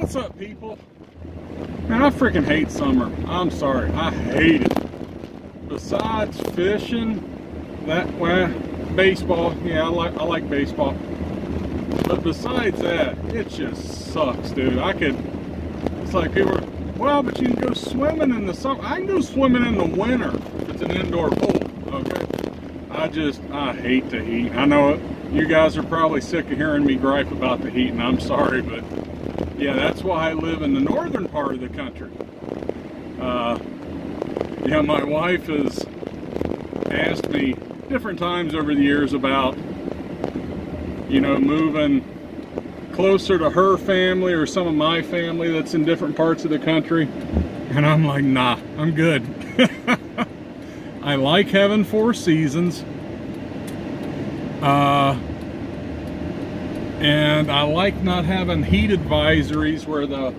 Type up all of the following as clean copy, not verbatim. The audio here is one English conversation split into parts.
What's up, people? Man, I freaking hate summer. I'm sorry, I hate it. Besides fishing, baseball, yeah, I like baseball. But besides that, it just sucks, dude. It's like people are, well, but you can go swimming in the summer. I can go swimming in the winter if it's an indoor pool, okay? I hate the heat. I know you guys are probably sick of hearing me gripe about the heat, and I'm sorry, but yeah, that's why I live in the northern part of the country. Yeah, my wife has asked me different times over the years about, you know, moving closer to her family or some of my family that's in different parts of the country. And I'm like, nah, I'm good. I like having 4 seasons. And I like not having heat advisories where the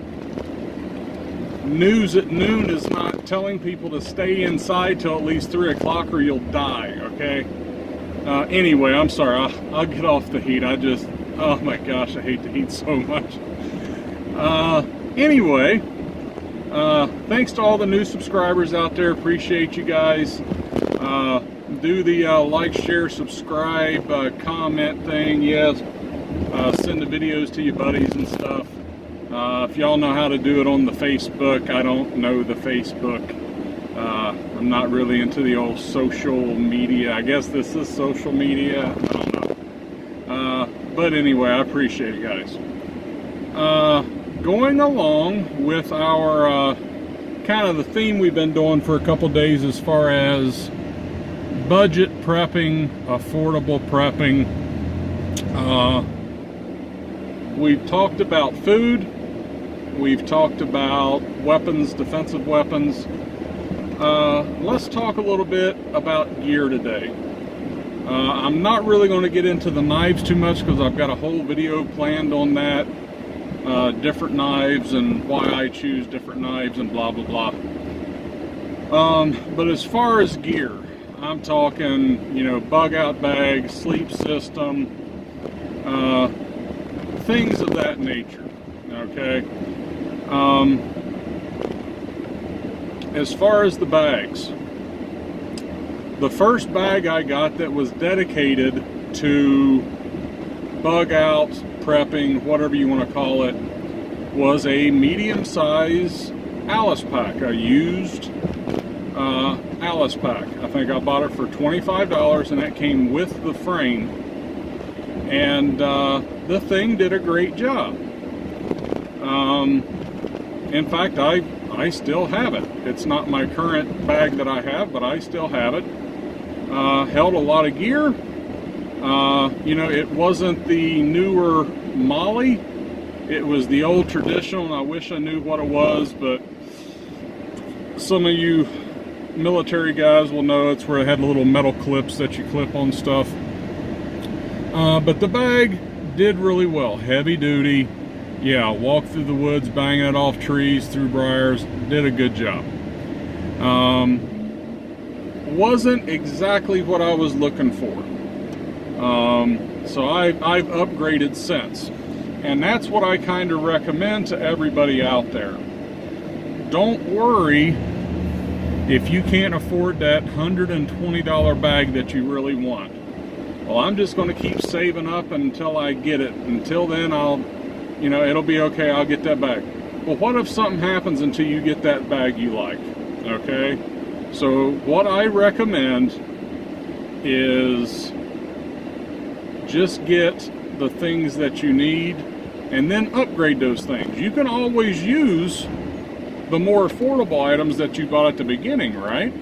news at noon is not telling people to stay inside till at least 3 o'clock or you'll die, okay? Anyway, I'm sorry, I'll get off the heat. Oh my gosh, I hate the heat so much. Anyway, thanks to all the new subscribers out there. Appreciate you guys. Do the like, share, subscribe, comment thing. Yes, send the videos to your buddies and stuff. If y'all know how to do it on the Facebook, I don't know the Facebook. I'm not really into the old social media. I guess this is social media. I don't know. But anyway, I appreciate it, guys. Going along with our kind of the theme we've been doing for a couple days as far as budget prepping, affordable prepping. We've talked about food. We've talked about weapons, defensive weapons. Let's talk a little bit about gear today. I'm not really going to get into the knives too much because I've got a whole video planned on that. Different knives and why I choose different knives and blah, blah, blah. But as far as gear, I'm talking, you know, bug out bag, sleep system, things of that nature, okay? As far as the bags, the first bag I got that was dedicated to bug out, prepping, whatever you want to call it, was a medium-size Alice pack, a used Alice pack. I think I bought it for $25 and that came with the frame, and the thing did a great job. In fact, I still have it. It's not my current bag that I have, but I still have it. Held a lot of gear. You know, it wasn't the newer Molly. It was the old traditional, and I wish I knew what it was, but some of you military guys will know it's where it had little metal clips that you clip on stuff. But the bag did really well. Heavy duty. Yeah, walked through the woods, banging it off trees, through briars. Did a good job. Wasn't exactly what I was looking for. So I've upgraded since. And that's what I kind of recommend to everybody out there. Don't worry if you can't afford that $120 bag that you really want. Well, I'm just going to keep saving up until I get it. Until then, you know, it'll be okay, I'll get that bag. Well, what if something happens until you get that bag you like? Okay? So what I recommend is just get the things that you need and then upgrade those things. You can always use the more affordable items that you bought at the beginning, right?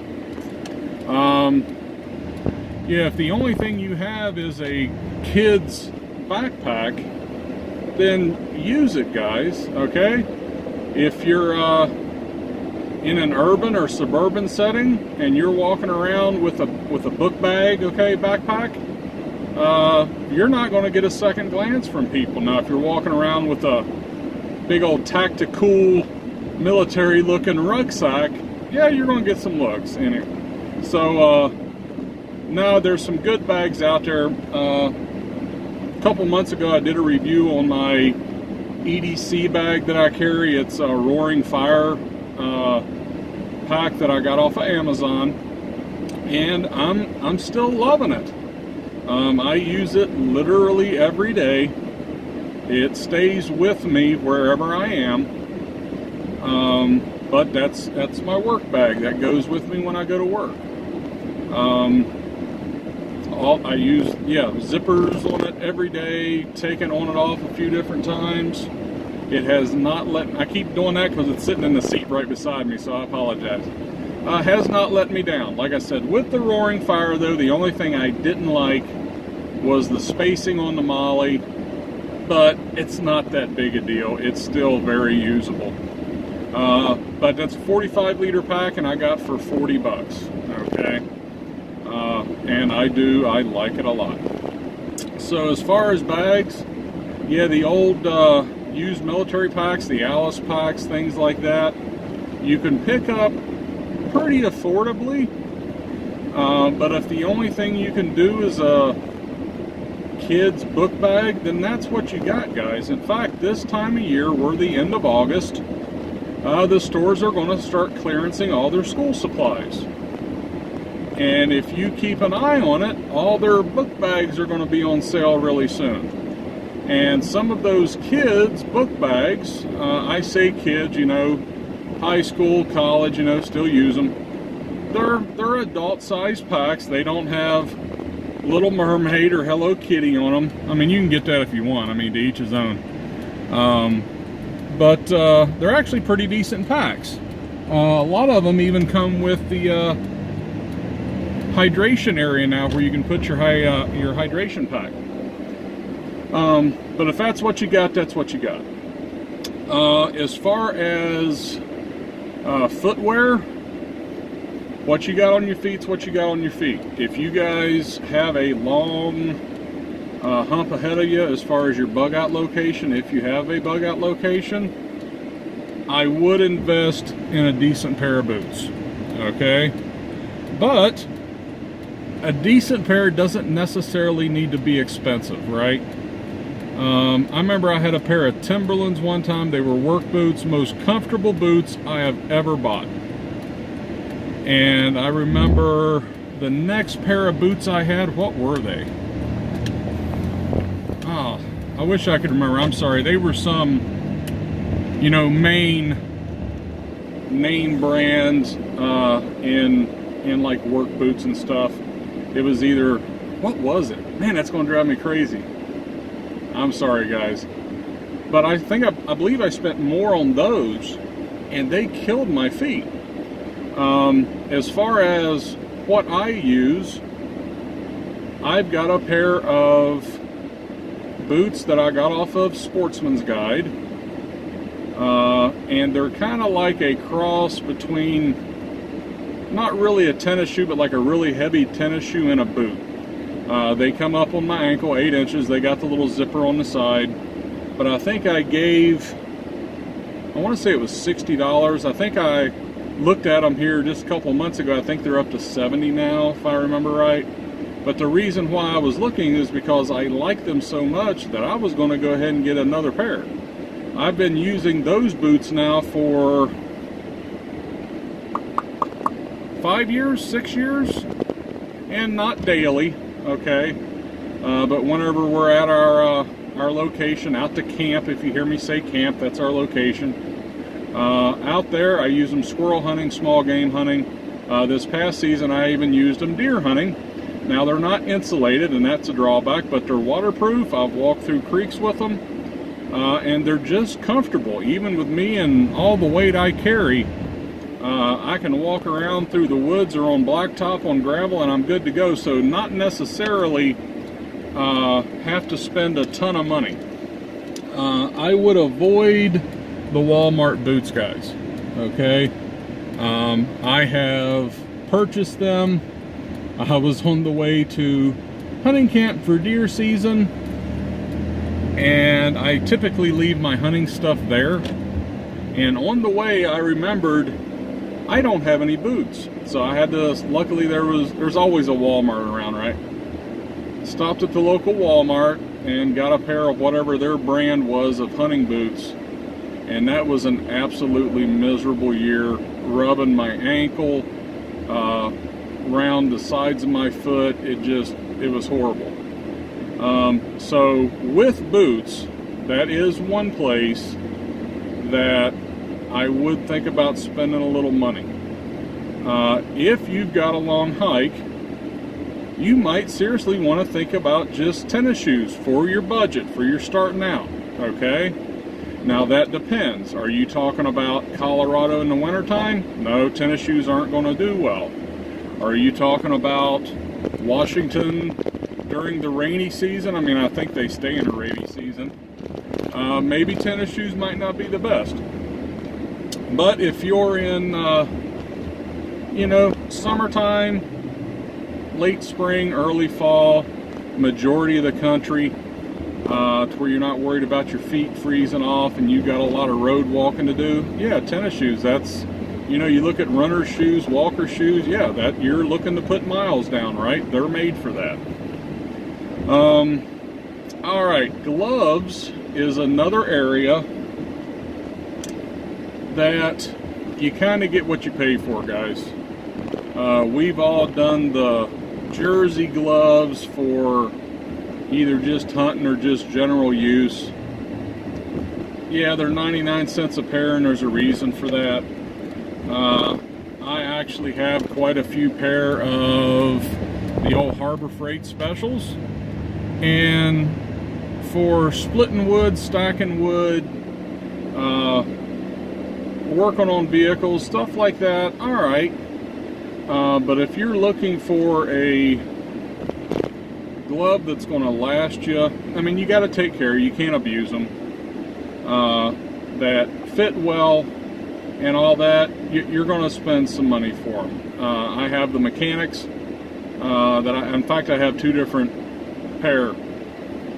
Yeah, if the only thing you have is a kid's backpack, then use it, guys, okay? If you're in an urban or suburban setting and you're walking around with a book bag, okay, backpack, you're not going to get a second glance from people. Now, if you're walking around with a big old tactical military looking rucksack, yeah, you're going to get some looks in it. So, no, there's some good bags out there. A couple months ago, I did a review on my EDC bag that I carry. It's a Roaring Fire pack that I got off of Amazon, and I'm still loving it. I use it literally every day. It stays with me wherever I am. But that's my work bag. That goes with me when I go to work. I use, zippers on it every day, taking on and off a few different times. It has not let, I keep doing that because it's sitting in the seat right beside me, so I apologize. Has not let me down. Like I said, with the Roaring Fire though, the only thing I didn't like was the spacing on the Molly, but it's not that big a deal. It's still very usable. But that's a 45-liter pack, and I got for 40 bucks, okay? And I like it a lot. So as far as bags, yeah, the old used military packs, the Alice packs, things like that, you can pick up pretty affordably. But if the only thing you can do is a kid's book bag, then that's what you got, guys. In fact, this time of year, we're the end of August, the stores are going to start clearancing all their school supplies. And if you keep an eye on it, all their book bags are going to be on sale really soon. And some of those kids' book bags, I say kids, you know, high school, college, you know, still use them. They're adult-sized packs. They don't have Little Mermaid or Hello Kitty on them. I mean, you can get that if you want. I mean, to each his own. But they're actually pretty decent packs. A lot of them even come with the hydration area now, where you can put your hydration pack. But if that's what you got, that's what you got. As far as footwear, what you got on your feet's what you got on your feet. If you guys have a long hump ahead of you as far as your bug out location, if you have a bug out location, I would invest in a decent pair of boots, okay? But a decent pair doesn't necessarily need to be expensive, right? I remember I had a pair of Timberlands one time. They were work boots, most comfortable boots I have ever bought. And I remember the next pair of boots I had, what were they? Oh, I wish I could remember. I'm sorry. They were some, you know, name brand in like work boots and stuff. It was either, what was it? Man, that's going to drive me crazy. I'm sorry, guys. But I believe I spent more on those, and they killed my feet. As far as what I use, I've got a pair of boots that I got off of Sportsman's Guide. And they're kind of like a cross between, not really a tennis shoe, but like a really heavy tennis shoe and a boot. They come up on my ankle, 8 inches. They got the little zipper on the side. But I think I gave, I want to say it was $60. I think I looked at them here just a couple of months ago. I think they're up to $70 now, if I remember right. But the reason why I was looking is because I like them so much that I was going to go ahead and get another pair. I've been using those boots now for 5 years, 6 years, and not daily, okay? But whenever we're at our location, out to camp, if you hear me say camp, that's our location. Out there, I use them squirrel hunting, small game hunting. This past season, I even used them deer hunting. Now, they're not insulated, and that's a drawback, but they're waterproof. I've walked through creeks with them, and they're just comfortable. Even with me and all the weight I carry, I can walk around through the woods or on blacktop on gravel, and I'm good to go. So not necessarily have to spend a ton of money. I would avoid the Walmart boots, guys, okay? I have purchased them. I was on the way to hunting camp for deer season, and I typically leave my hunting stuff there. And on the way, I remembered I don't have any boots, so I had to. Luckily, there's always a Walmart around, right? Stopped at the local Walmart, and got a pair of whatever their brand was of hunting boots, and that was an absolutely miserable year, rubbing my ankle, around the sides of my foot. It was horrible. So with boots, that is one place that I would think about spending a little money. If you've got a long hike, you might seriously want to think about just tennis shoes for your budget, for your starting out, okay? Now that depends. Are you talking about Colorado in the wintertime? No, tennis shoes aren't going to do well. Are you talking about Washington during the rainy season? I mean, I think they stay in a rainy season. Maybe tennis shoes might not be the best. But if you're in, you know, summertime, late spring, early fall, majority of the country, to where you're not worried about your feet freezing off and you've got a lot of road walking to do, yeah, tennis shoes, that's, you know, you look at runner's shoes, walker shoes, yeah, that you're looking to put miles down, right? They're made for that. All right, gloves is another area that you kind of get what you pay for, guys. We've all done the jersey gloves for either just hunting or just general use. Yeah, they're 99 cents a pair, and there's a reason for that. I actually have quite a few pair of the old Harbor Freight specials, and for splitting wood, stacking wood, working on vehicles, stuff like that, all right. But if you're looking for a glove that's going to last you, I mean, you got to take care. You can't abuse them. That fit well and all that, you're going to spend some money for them. I have the Mechanics in fact, I have two different pair.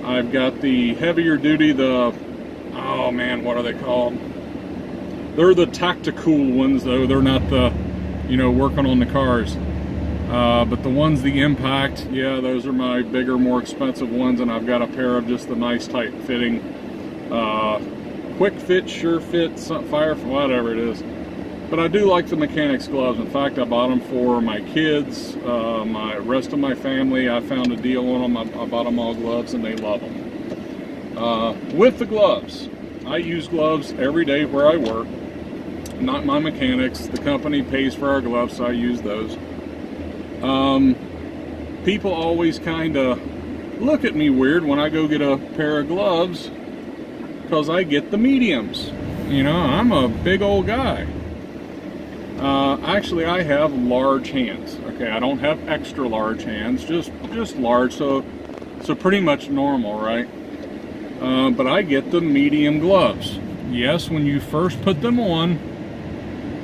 I've got the heavier duty, oh man, what are they called? They're the tactical ones, though. They're not the, you know, working on the cars. But the ones, the Impact, yeah, those are my bigger, more expensive ones, and I've got a pair of just the nice, tight fitting, quick fit, sure fit, fire, whatever it is. But I do like the Mechanics gloves. In fact, I bought them for my kids, my rest of my family. I found a deal on them. I bought them all gloves, and they love them. With the gloves, I use gloves every day where I work. Not my Mechanics. The company pays for our gloves, so I use those. People always kind of look at me weird when I go get a pair of gloves, because I get the mediums. You know, I'm a big old guy. Actually, I have large hands. Okay, I don't have extra large hands, just large, so pretty much normal, right? But I get the medium gloves. Yes, when you first put them on,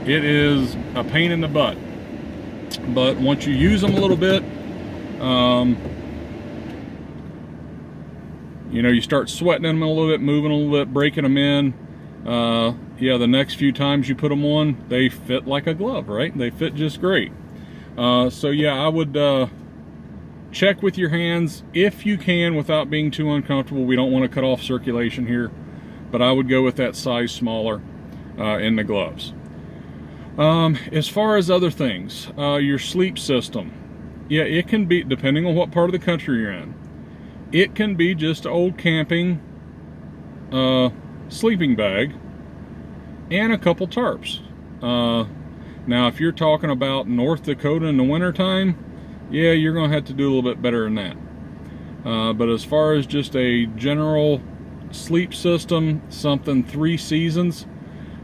it is a pain in the butt. But once you use them a little bit, you know, you start sweating them a little bit, moving a little bit, breaking them in. Yeah, the next few times you put them on, they fit like a glove, right? They fit just great. So yeah, I would check with your hands if you can without being too uncomfortable. We don't want to cut off circulation here, but I would go with that size smaller in the gloves. As far as other things, your sleep system, yeah, it can be, depending on what part of the country you're in, it can be just an old camping sleeping bag and a couple tarps. Now if you're talking about North Dakota in the wintertime, yeah, you're gonna have to do a little bit better than that. But as far as just a general sleep system, something 3 seasons,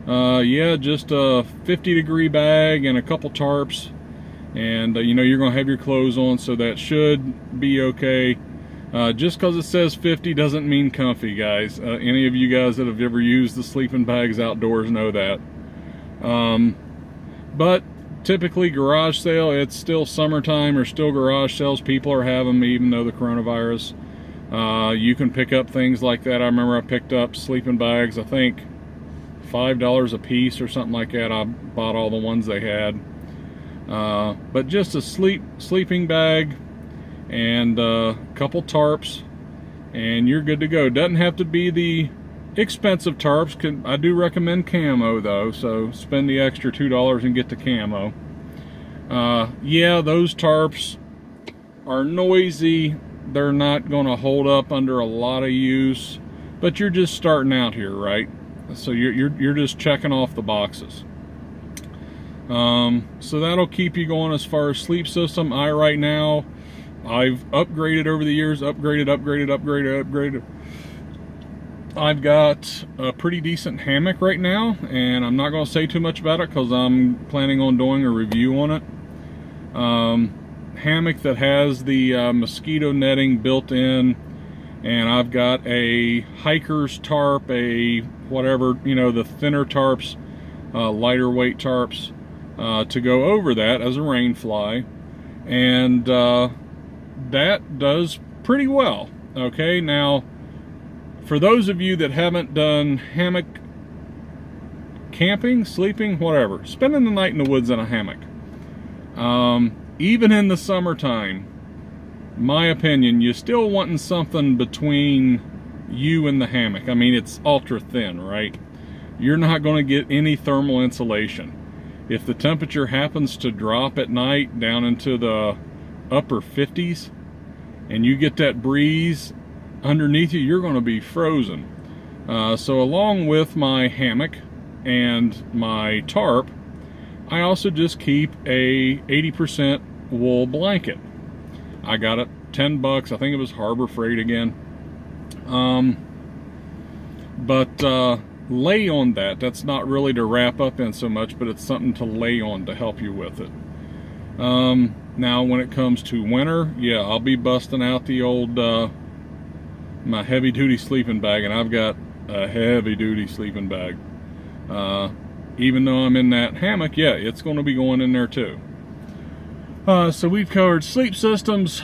yeah, just a 50-degree bag and a couple tarps, and you know, you're gonna have your clothes on, so that should be okay. Just because it says 50 doesn't mean comfy, guys. Any of you guys that have ever used the sleeping bags outdoors know that. But typically garage sale, it's still summertime, or still garage sales. People are having them even though the coronavirus. You can pick up things like that. I remember I picked up sleeping bags, I think $5 a piece or something like that. I bought all the ones they had. But just a sleeping bag and a couple tarps and you're good to go. Doesn't have to be the expensive tarps. I do recommend camo though, so spend the extra $2 and get the camo. Yeah, those tarps are noisy. They're not going to hold up under a lot of use, but you're just starting out here, right? So you're just checking off the boxes. So that'll keep you going as far as sleep system. Right now, I've upgraded over the years, upgraded. I've got a pretty decent hammock right now, and I'm not going to say too much about it because I'm planning on doing a review on it. Hammock that has the mosquito netting built in, and I've got a hiker's tarp, a whatever, you know, the thinner tarps, lighter weight tarps to go over that as a rain fly, and that does pretty well. Okay, now for those of you that haven't done hammock camping, sleeping, whatever, spending the night in the woods in a hammock, even in the summertime, my opinion, you're still wanting something between you and the hammock. I mean, it's ultra thin, right? You're not going to get any thermal insulation. If the temperature happens to drop at night down into the upper 50s and you get that breeze underneath you, you're going to be frozen. So along with my hammock and my tarp, I also just keep a 80% wool blanket. I got it 10 bucks. I think it was Harbor Freight again. Lay on that. That's not really to wrap up in so much, but it's something to lay on to help you with it. Now when it comes to winter, yeah, I'll be busting out the old my heavy duty sleeping bag, and I've got a heavy duty sleeping bag. Even though I'm in that hammock, yeah, it's going to be going in there too. So we've covered sleep systems,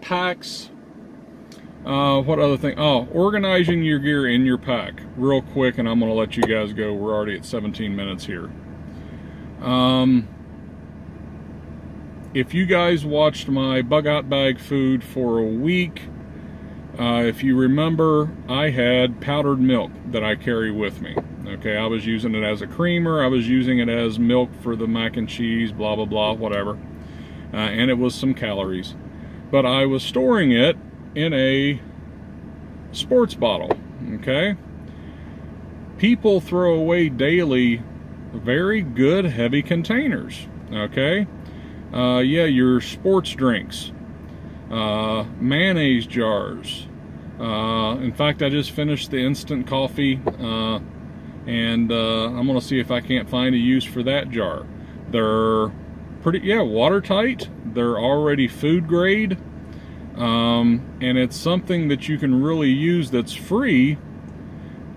packs, what other thing? Oh, organizing your gear in your pack real quick, and I'm going to let you guys go. We're already at 17 minutes here. If you guys watched my bug out bag food for a week, if you remember, I had powdered milk that I carry with me. Okay, I was using it as a creamer, I was using it as milk for the mac and cheese, blah, blah, blah, whatever. And it was some calories. But I was storing it in a sports bottle, okay? People throw away daily very good heavy containers, okay? Yeah, your sports drinks, mayonnaise jars. In fact, I just finished the instant coffee, and I'm gonna see if I can't find a use for that jar. They're pretty, yeah, watertight. They're already food grade, and it's something that you can really use that's free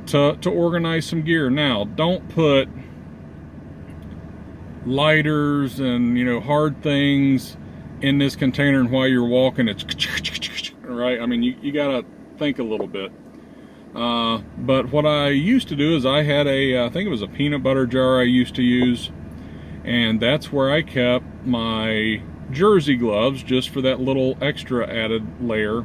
to organize some gear. Now, don't put lighters and, you know, hard things in this container, and while you're walking it's right. I mean, you gotta think a little bit. But what I used to do is I had a, I think it was a peanut butter jar I used to use, and that's where I kept my jersey gloves, just for that little extra added layer,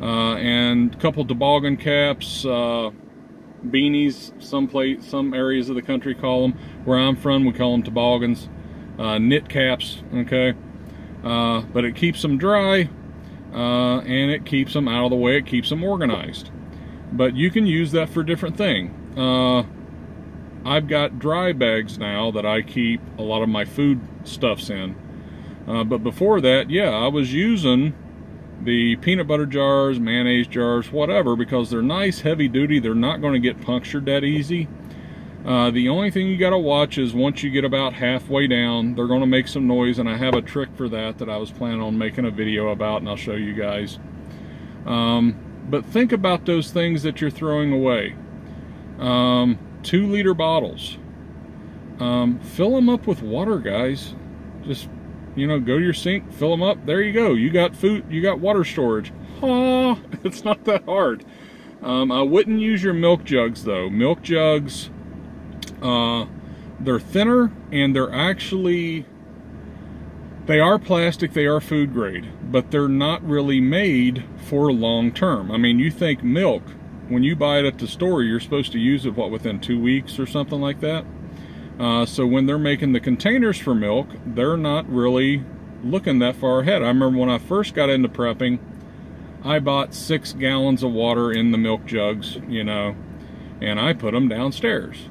and a couple toboggan caps, beanies, some areas of the country call them. Where I'm from, we call them toboggans, knit caps, okay? But it keeps them dry, and it keeps them out of the way, it keeps them organized. But you can use that for a different thing. I've got dry bags now that I keep a lot of my food stuffs in. But before that, yeah, I was using the peanut butter jars, mayonnaise jars, whatever, because they're nice, heavy duty. They're not going to get punctured that easy. The only thing you got to watch is once you get about halfway down, they're going to make some noise, and I have a trick for that I was planning on making a video about, and I'll show you guys. But think about those things that you're throwing away. 2-liter bottles. Fill them up with water, guys. Just, you know, go to your sink, fill them up. There you go. You got food, you got water storage. Ah, it's not that hard. I wouldn't use your milk jugs though. Milk jugs, they're thinner, and they're actually They are plastic, they are food grade, but they're not really made for long term. I mean, you think milk, when you buy it at the store, you're supposed to use it, what, within 2 weeks or something like that? So when they're making the containers for milk, they're not really looking that far ahead. I remember when I first got into prepping, I bought 6 gallons of water in the milk jugs, you know, and I put them downstairs.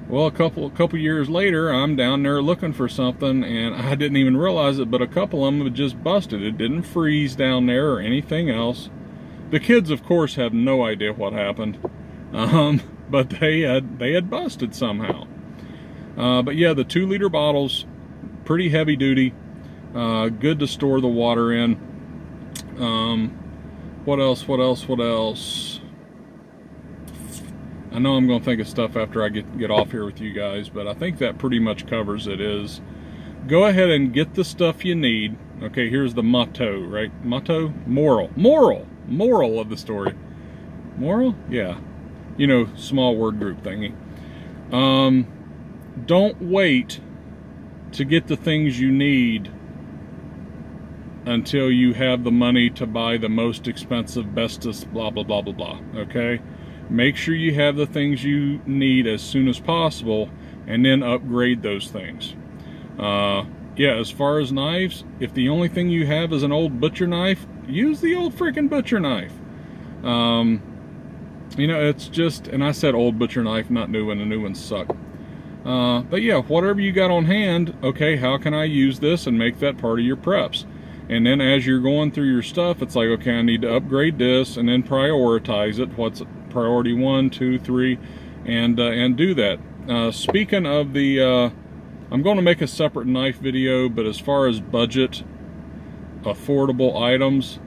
Well, a couple years later, I'm down there looking for something, and I didn't even realize it, but a couple of them had just busted. It didn't freeze down there or anything else. The kids, of course, have no idea what happened, but they had busted somehow. But yeah, the 2-liter bottles, pretty heavy duty, good to store the water in. What else? I know I'm going to think of stuff after I get off here with you guys, but I think that pretty much covers it. Is go ahead and get the stuff you need. Okay, here's the motto, right? Motto? Moral of the story. Moral? Yeah. You know, small word group thingy. Don't wait to get the things you need until you have the money to buy the most expensive, bestest, blah, blah, blah, blah, blah. Okay? Make sure you have the things you need as soon as possible, and then upgrade those things. Yeah, as far as knives, if the only thing you have is an old butcher knife, use the old freaking butcher knife. You know, it's just, and I said old butcher knife, not new one. The new ones suck. But yeah, whatever you got on hand, okay, how can I use this and make that part of your preps? And then as you're going through your stuff, it's like, okay, I need to upgrade this, and then prioritize it. What's priority 1, 2, 3, and do that. Speaking of the, I'm going to make a separate knife video, but as far as budget, affordable items,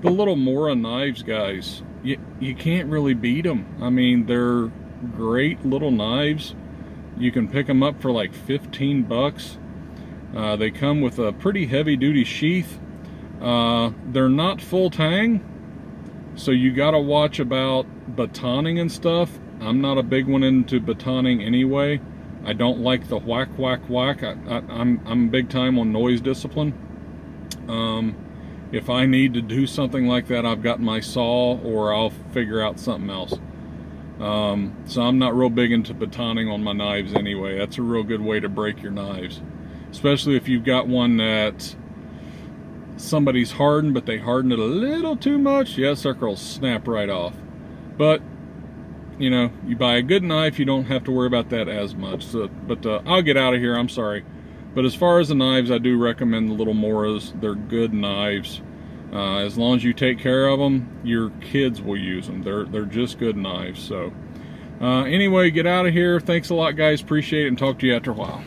the little Mora knives, guys, you can't really beat them. I mean, they're great little knives. You can pick them up for like 15 bucks. They come with a pretty heavy-duty sheath. They're not full tang, so you gotta watch about batoning and stuff. I'm not a big one into batoning anyway. I don't like the whack, whack, whack. I'm big time on noise discipline. If I need to do something like that, I've got my saw, or I'll figure out something else. So I'm not real big into batoning on my knives anyway. That's a real good way to break your knives, especially if you've got one that somebody's hardened, but they hardened it a little too much. Yeah, sucker will snap right off. But you know, you buy a good knife, you don't have to worry about that as much. So, but I'll get out of here, I'm sorry. But as far as the knives, I do recommend the little Moras. They're good knives. As long as you take care of them, your kids will use them. They're just good knives. So anyway, get out of here. Thanks a lot, guys. Appreciate it, and talk to you after a while.